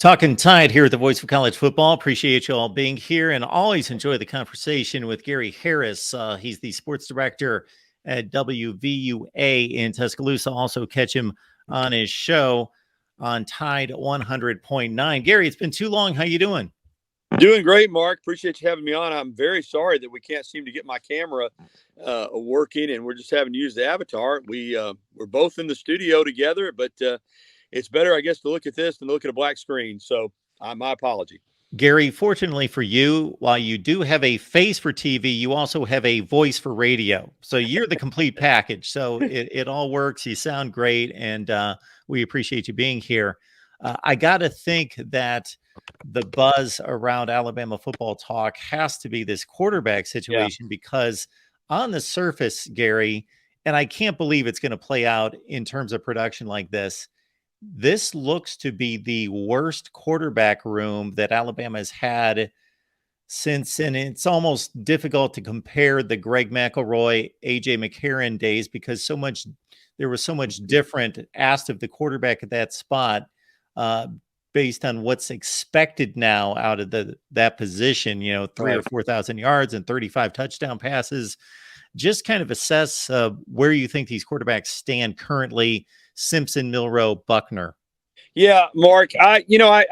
Talking Tide here at the Voice of College Football. Appreciate you all being here and always enjoy the conversation with Gary Harris. He's the sports director at WVUA in Tuscaloosa. Also catch him on his show on Tide 100.9. Gary, it's been too long. How you doing? Doing great, Mark. Appreciate you having me on. I'm very sorry that we can't seem to get my camera working, and we're just having to use the avatar. We're both in the studio together, but it's better, I guess, to look at this than to look at a black screen. So my apology. Gary, fortunately for you, while you do have a face for TV, you also have a voice for radio. So you're the complete package. So it all works. You sound great, and we appreciate you being here. I got to think that the buzz around Alabama football talk has to be this quarterback situation because on the surface, Gary, and I can't believe it's going to play out in terms of production like this looks to be the worst quarterback room that Alabama has had since, and it's almost difficult to compare the Greg McElroy, AJ McCarron days because there was so much different asked of the quarterback at that spot based on what's expected now out of that position, 3 or 4,000 yards and 35 touchdown passes. Just kind of assess where you think these quarterbacks stand currently. Simpson, Milroe, Buckner. Yeah, Mark, I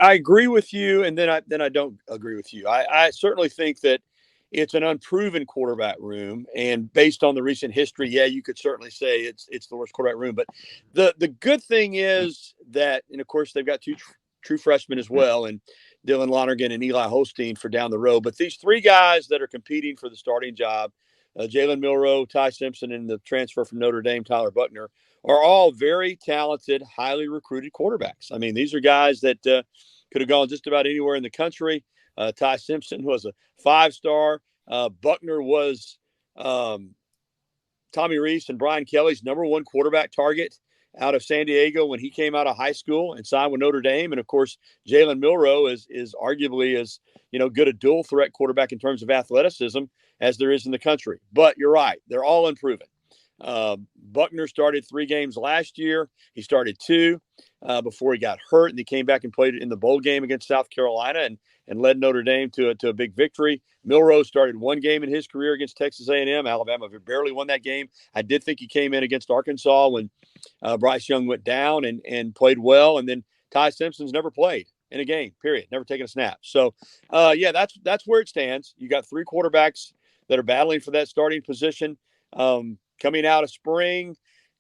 agree with you, and then I don't agree with you. I certainly think that it's an unproven quarterback room, and based on the recent history, you could certainly say it's the worst quarterback room. But the good thing is that, and of course, they've got two true freshmen as well, and Dylan Lonergan and Eli Holstein for down the road. But these three guys that are competing for the starting job, Jalen Milroe, Ty Simpson, and the transfer from Notre Dame, Tyler Buckner, are all very talented, highly recruited quarterbacks. I mean, these are guys that could have gone just about anywhere in the country. Ty Simpson was a 5-star. Buckner was Tommy Reese and Brian Kelly's number one quarterback target out of San Diego when he came out of high school and signed with Notre Dame. And of course, Jalen Milroe is arguably as good a dual threat quarterback in terms of athleticism as there is in the country. But you're right, they're all unproven. Buckner started 3 games last year. He started 2 before he got hurt, and he came back and played in the bowl game against South Carolina and led Notre Dame to a big victory. Milroe started 1 game in his career against Texas A&M. Alabama barely won that game. I did think he came in against Arkansas when Bryce Young went down and played well. And then Ty Simpson's never played in a game, period. Never taken a snap. So, that's where it stands. You got 3 quarterbacks that are battling for that starting position. Coming out of spring,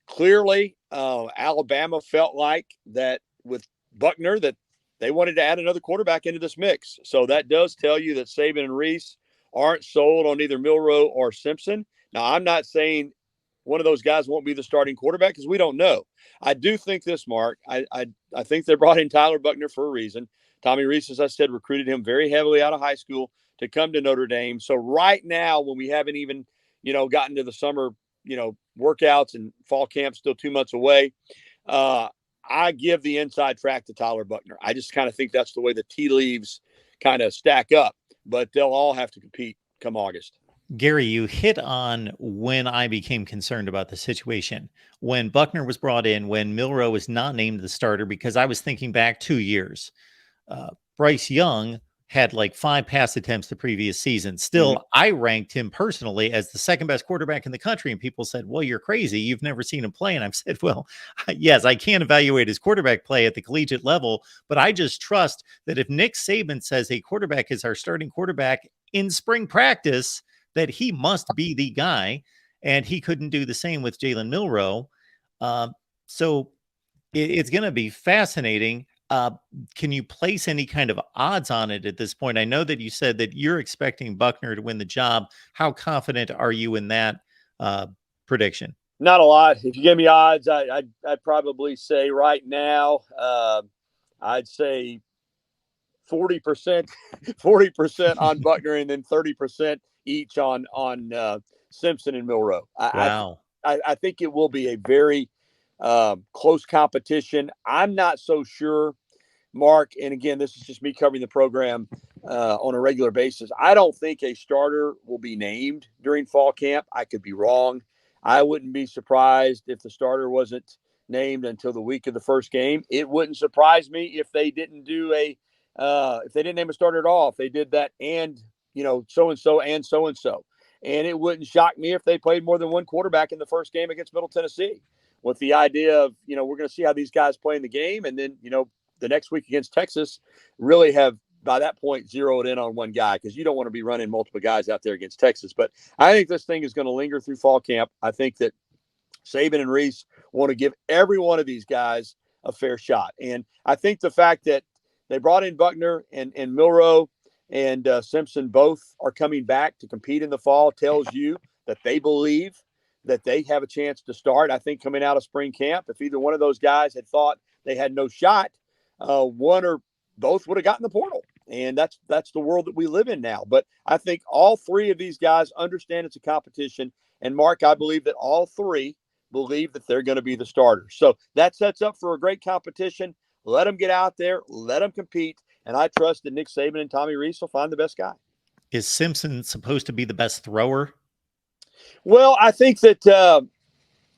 clearly, Alabama felt like that with Buckner that they wanted to add another quarterback into this mix. So that does tell you that Saban and Reese aren't sold on either Milroe or Simpson. Now, I'm not saying one of those guys won't be the starting quarterback because we don't know. I do think this, Mark. I think they brought in Tyler Buckner for a reason. Tommy Reese, as I said, recruited him very heavily out of high school to come to Notre Dame. So right now, when we haven't even, gotten to the summer workouts and fall camp still 2 months away. I give the inside track to Tyler Buckner. I just kind of think that's the way the tea leaves kind of stack up, but they'll all have to compete come August. Gary, you hit on when I became concerned about the situation. When Buckner was brought in, when Milroe was not named the starter, because I was thinking back 2 years. Bryce Young had like 5 pass attempts the previous season. Still, I ranked him personally as the second best quarterback in the country. And people said, well, you're crazy. You've never seen him play. And I've said, well, yes, I can't evaluate his quarterback play at the collegiate level, but I just trust that if Nick Saban says a quarterback is our starting quarterback in spring practice, that he must be the guy. And he couldn't do the same with Jalen Milroe. So it's going to be fascinating. Can you place any kind of odds on it at this point? I know that you said that you're expecting Buckner to win the job. How confident are you in that prediction? Not a lot. If you give me odds, I'd probably say right now, I'd say 40% on Buckner and then 30% each on Simpson and Milroe. Wow. I think it will be a very close competition. I'm not so sure, Mark, and again, this is just me covering the program on a regular basis. I don't think a starter will be named during fall camp. I could be wrong. I wouldn't be surprised if the starter wasn't named until the week of the first game. It wouldn't surprise me if they didn't do if they didn't name a starter at all. If they did that and, so and so and so and so. And it wouldn't shock me if they played more than one quarterback in the first game against Middle Tennessee, with the idea of, we're going to see how these guys play in the game. And then, the next week against Texas, really have by that point zeroed in on one guy, because you don't want to be running multiple guys out there against Texas. But I think this thing is going to linger through fall camp. I think that Saban and Reese want to give every one of these guys a fair shot. And I think the fact that they brought in Buckner and Milroe and Simpson both are coming back to compete in the fall tells you that they believe that they have a chance to start. I think coming out of spring camp, if either one of those guys had thought they had no shot, one or both would have gotten the portal. And that's the world that we live in now. But I think all three of these guys understand it's a competition. And Mark, I believe that all three believe that they're going to be the starters. So that sets up for a great competition. Let them get out there, let them compete. And I trust that Nick Saban and Tommy Rees will find the best guy. Is Simpson supposed to be the best thrower? Well, I think that,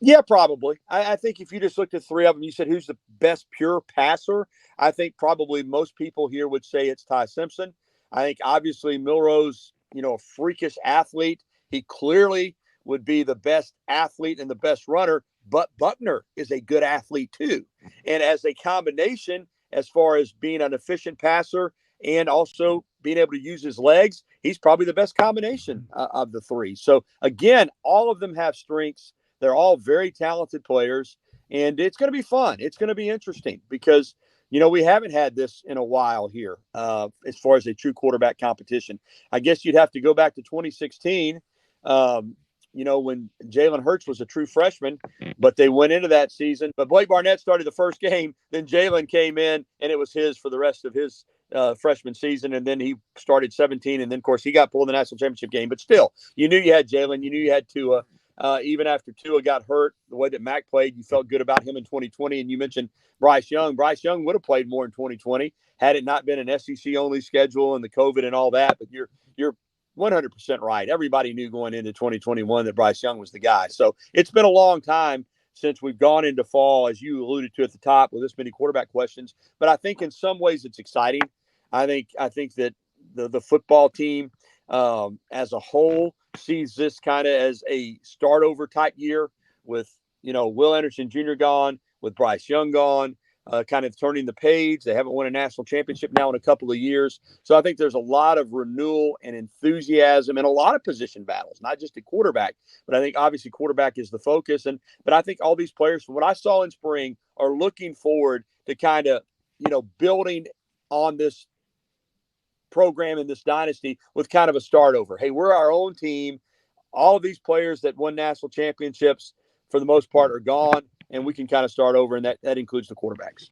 yeah, probably. I think if you just looked at three of them, you said who's the best pure passer, I think probably most people here would say it's Ty Simpson. I think obviously Milroe's, a freakish athlete. He clearly would be the best athlete and the best runner, but Buckner is a good athlete too. And as a combination, as far as being an efficient passer and also being able to use his legs, he's probably the best combination of the three. So again, all of them have strengths. They're all very talented players, and it's going to be fun. It's going to be interesting because, we haven't had this in a while here as far as a true quarterback competition. I guess you'd have to go back to 2016, when Jalen Hurts was a true freshman, but they went into that season. But Blake Barnett started the first game, then Jalen came in, and it was his for the rest of his freshman season. And then he started 17, and then, of course, he got pulled in the national championship game. But still, you knew you had Jalen. You knew you had Tua. Even after Tua got hurt, the way that Mac played, you felt good about him in 2020. And you mentioned Bryce Young. Bryce Young would have played more in 2020 had it not been an SEC-only schedule and the COVID and all that. But you're 100% right. Everybody knew going into 2021 that Bryce Young was the guy. So it's been a long time since we've gone into fall, as you alluded to at the top, with this many quarterback questions. But I think in some ways it's exciting. I think that the football team as a whole sees this kind of as a start over type year with, Will Anderson Jr. gone, with Bryce Young gone, kind of turning the page. They haven't won a national championship now in a couple of years. So I think there's a lot of renewal and enthusiasm and a lot of position battles, not just at quarterback, but I think obviously quarterback is the focus. But I think all these players, from what I saw in spring, are looking forward to kind of, building on this program in this dynasty with kind of a start over. Hey, we're our own team. All of these players that won national championships, for the most part, are gone, and we can kind of start over, and that includes the quarterbacks.